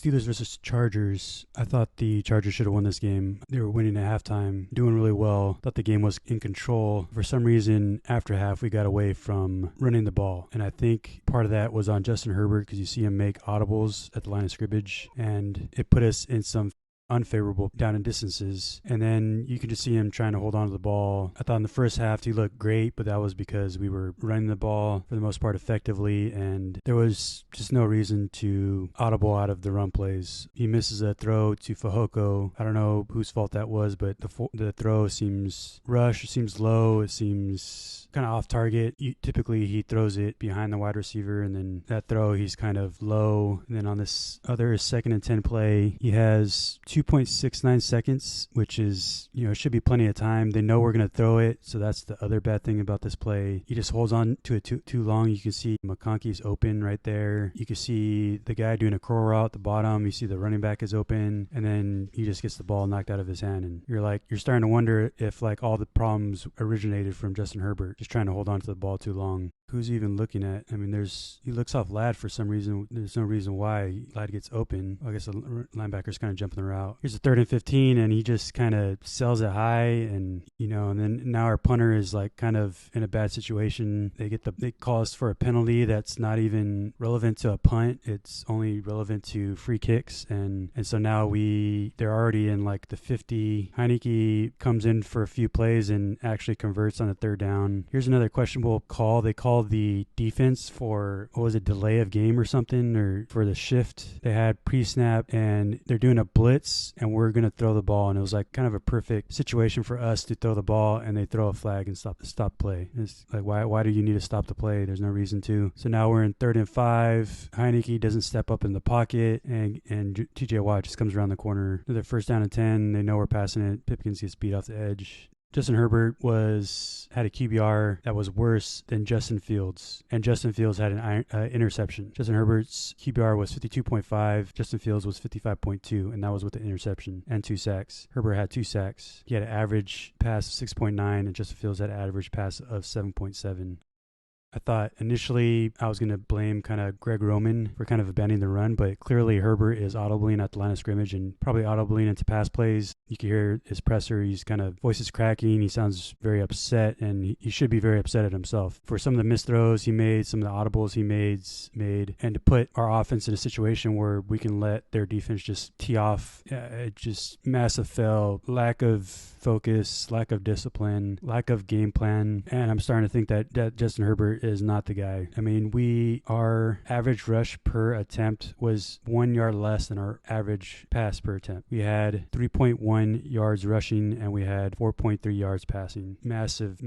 Steelers versus Chargers. I thought the Chargers should have won this game. They were winning at halftime, doing really well. Thought the game was in control. For some reason, after half, we got away from running the ball. And I think part of that was on Justin Herbert because you see him make audibles at the line of scrimmage. And it put us in some unfavorable down and distances, and then you could just see him trying to hold on to the ball. I thought in the first half he looked great, but that was because we were running the ball for the most part effectively, and there was just no reason to audible out of the run plays. He misses a throw to Fehoko. I don't know whose fault that was, but the throw seems rushed, it seems low, it seems kind of off target. Typically he throws it behind the wide receiver, and then that throw he's kind of low. And then on this other 2nd and 10 play, he has 2.69 seconds, which is, should be plenty of time. They know we're going to throw it, so that's the other bad thing about this play. He just holds on to it too long. You can see McConkey's open right there. You can see the guy doing a curl route at the bottom. You see the running back is open, and then he just gets the ball knocked out of his hand, and you're starting to wonder if all the problems originated from Justin Herbert just trying to hold on to the ball too long. Who's he even looking at? I mean, he looks off Ladd for some reason. There's no reason why Ladd gets open. I guess the linebacker's kind of jumping the route. Here's a 3rd and 15, and he just kind of sells it high, and then now our punter is kind of in a bad situation. They call us for a penalty that's not even relevant to a punt. It's only relevant to free kicks, and so now they're already in the 50. Heineke comes in for a few plays and actually converts on a 3rd down. Here's another questionable call. They called the defense for, delay of game or something, or for the shift they had pre-snap, and they're doing a blitz, and we're going to throw the ball, and it was kind of a perfect situation for us to throw the ball, and they throw a flag and stop play. It's why do you need to stop the play? There's no reason to. So now we're in 3rd and 5. Heineke doesn't step up in the pocket, and TJ Watt just comes around the corner. They're 1st down and 10. They know we're passing it. Pipkins gets beat off the edge. Justin Herbert had a QBR that was worse than Justin Fields, and Justin Fields had an interception. Justin Herbert's QBR was 52.5, Justin Fields was 55.2, and that was with the interception and 2 sacks. Herbert had 2 sacks. He had an average pass of 6.9, and Justin Fields had an average pass of 7.7. I thought initially I was going to blame kind of Greg Roman for kind of abandoning the run, but clearly Herbert is audibling at the line of scrimmage and probably audibling into pass plays. You can hear his presser. He's kind of voice is cracking. He sounds very upset, and he should be very upset at himself for some of the missed throws he made, some of the audibles he made, and to put our offense in a situation where we can let their defense just tee off. Just massive fail, lack of focus, lack of discipline, lack of game plan, and I'm starting to think that Justin Herbert is not the guy. I mean, our average rush per attempt was 1 yard less than our average pass per attempt. We had 3.1 yards rushing, and we had 4.3 yards passing. Massive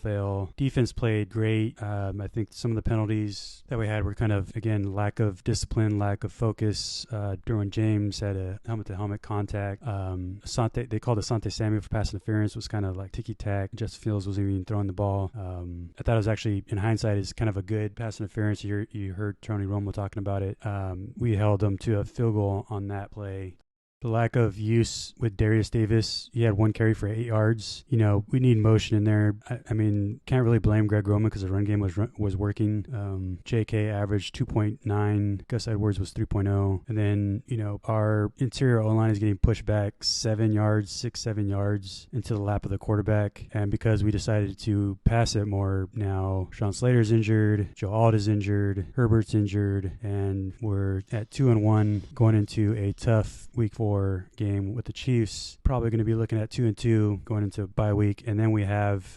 fail. Defense played great. I think some of the penalties that we had were kind of, again, lack of discipline, lack of focus. Derwin James had a helmet-to-helmet contact. They called Asante Samuel for pass interference. It was kind of like ticky-tack. Justin Fields wasn't even throwing the ball. I thought it was actually, in hindsight, is kind of a good pass interference. You heard Tony Romo talking about it. We held them to a field goal on that play. The lack of use with Derius Davis, he had 1 carry for 8 yards. We need motion in there. I mean, can't really blame Greg Roman because the run game was working. J.K. averaged 2.9. Gus Edwards was 3.0. And then, our interior O-line is getting pushed back 7 yards into the lap of the quarterback. And because we decided to pass it more, now Sean Slater's injured, Joe Alt is injured, Herbert's injured, and we're at 2-1 going into a tough week 4 game with the Chiefs. Probably going to be looking at 2-2 going into bye week, and then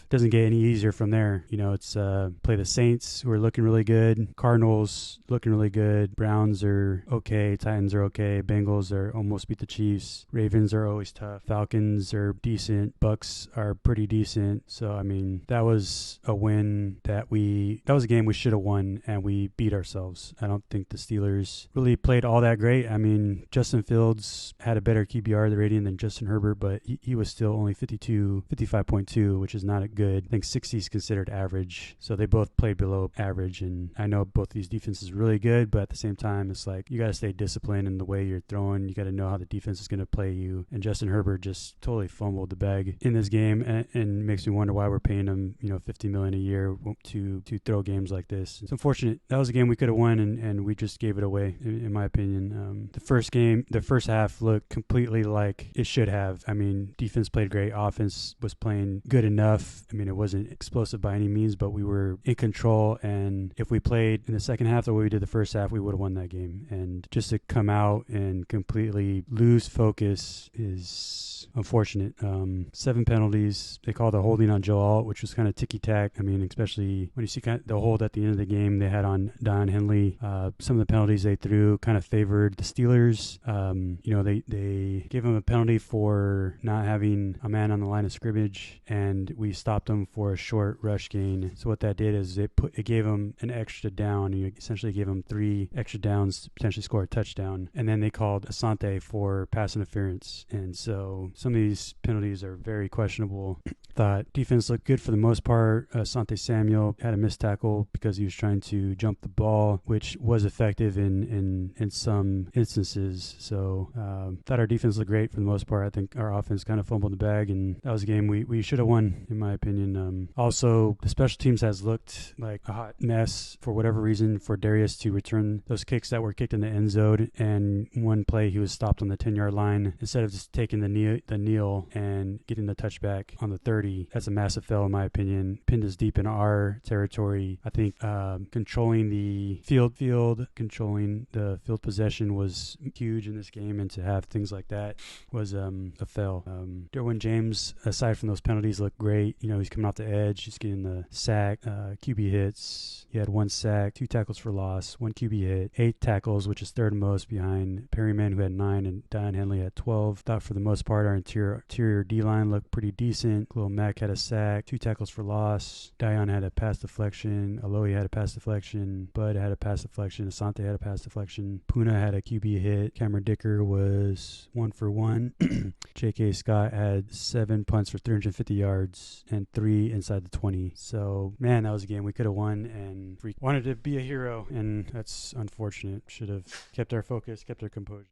doesn't get any easier from there. It's play the Saints, who are looking really good, Cardinals looking really good, Browns are okay, Titans are okay, Bengals are almost beat the Chiefs, Ravens are always tough, Falcons are decent, Bucks are pretty decent. So I mean, that was a win that was a game we should have won, and we beat ourselves. I don't think the Steelers really played all that great. I mean, Justin Fields had a better QBR rating than Justin Herbert, but he was still only 55.2, which is not good. I think 60 is considered average. So they both played below average. And I know both these defenses are really good, but at the same time, it's like you got to stay disciplined in the way you're throwing. You got to know how the defense is going to play you. And Justin Herbert just totally fumbled the bag in this game, and makes me wonder why we're paying him, $50 million a year to throw games like this. It's unfortunate. That was a game we could have won, and we just gave it away, in my opinion. The first half looked completely like it should have. I mean, defense played great. Offense was playing good enough. I mean, it wasn't explosive by any means, but we were in control. And if we played in the second half the way we did the first half, we would have won that game. And just to come out and completely lose focus is unfortunate. 7 penalties. They called a holding on Joe Alt, which was kind of ticky-tack. I mean, especially when you see kind of the hold at the end of the game they had on Dion Henley. Some of the penalties they threw kind of favored the Steelers. They gave him a penalty for not having a man on the line of scrimmage, and we stopped him for a short rush gain. So what that did is it gave him an extra down. You essentially gave him 3 extra downs to potentially score a touchdown. And then they called Asante for pass interference. And so some of these penalties are very questionable. Thought defense looked good for the most part. Asante Samuel had a missed tackle because he was trying to jump the ball, which was effective in some instances. So thought our defense looked great for the most part. I think our offense kind of fumbled the bag, and that was a game we should have won, in my opinion. Also, the special teams has looked like a hot mess for whatever reason for Derius to return those kicks that were kicked in the end zone. And one play he was stopped on the 10-yard line instead of just taking the kneel and getting the touchback on the 30. That's a massive fail, in my opinion. Pinned us deep in our territory. I think controlling the controlling the field possession was huge in this game, and to have things like that was a fail. Derwin James, aside from those penalties, looked great. He's coming off the edge. He's getting the sack, QB hits. He had 1 sack, 2 tackles for loss, 1 QB hit, 8 tackles, which is third most behind Perryman, who had 9, and Dion Henley had 12. Thought for the most part our interior D-line looked pretty decent. Khalil Mack had a sack, 2 tackles for loss. Dion had a pass deflection. Alohi had a pass deflection. Bud had a pass deflection. Asante had a pass deflection. Puna had a QB hit. Cameron Dicker was 1 for 1. J.K. Scott had 7 punts for 350 yards and 3 inside the 20. So, man, that was a game we could have won, and we wanted to be a hero, and that's unfortunate. Should have kept our focus, kept our composure.